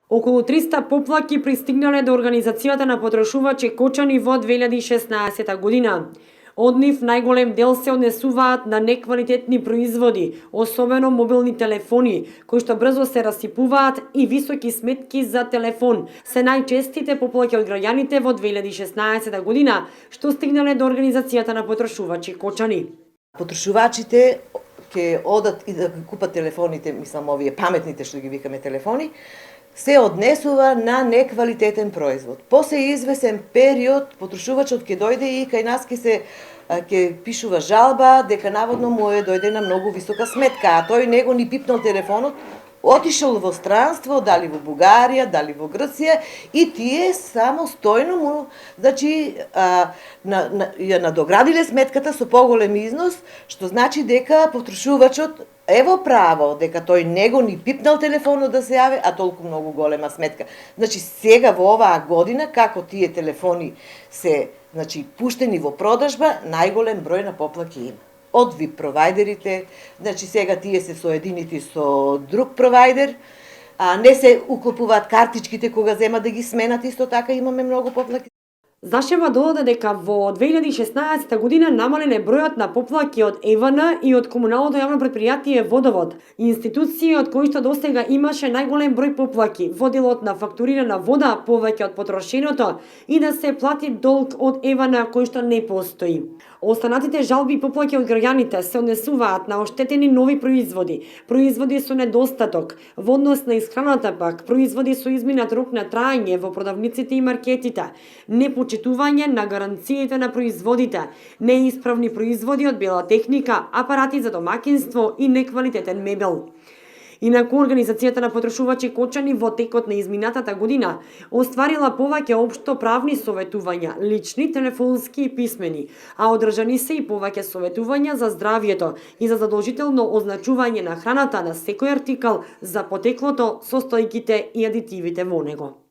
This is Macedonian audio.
Околу 300 поплаки пристигнале до Организацијата на потрошувачи Кочани во 2016 година. Од нив најголем дел се однесуваат на неквалитетни производи, особено мобилни телефони, кои што брзо се расипуваат, и високи сметки за телефон. Се најчестите поплаки од граѓаните во 2016 година, што стигнале до Организацијата на потрошувачи Кочани. Потрошувачите ќе одат и да купат телефоните, мислам овие паметните што ги викаме телефони, се однесува на неквалитетен производ. После извесен период потрошувачот ќе дојде и кај нас ќе пишува жалба дека наводно му е дојдена многу висока сметка, а тој него ни пипнал телефонот, отишол во странство, дали во Бугарија, дали во Грција, и тие само стојно му, значи, ја надоградиле сметката со поголем износ, што значи дека потрошувачот ево право дека тој него ни пипнал телефонот да се јави, а толку многу голема сметка. Значи сега во оваа година, како тие телефони се, значи, пуштени во продажба, најголем број на поплаки има. Од VIP провајдерите, значи сега тие се соединети со друг провајдер, не се уклопуваат картичките кога земат да ги сменат, исто така имаме многу поплаки. Зашева додаде дека во 2016 година намален бројот на поплаки од ЕВН и од комуналното јавно претпријатие Водовод, институции од кои што досега имаше најголем број поплаки во делот на фактурирана вода повеќе од потрошеното и да се плати долг од ЕВН кој што не постои. Останатите жалби и поплаки од граѓаните се однесуваат на оштетени нови производи, производи со недостаток, во однос на исхраната пак, производи со изминат рок на траење во продавниците и маркетите, непочитување на гаранциите на производите, неисправни производи од бела техника, апарати за домакинство и неквалитетен мебел. Инаку, Организацијата на потрошувачи Кочани во текот на изминатата година остварила повеќе општо правни советувања, лични, телефонски и писмени, а одржани се и повеќе советувања за здравјето и за задолжително означување на храната на секој артикал за потеклото, состојките и адитивите во него.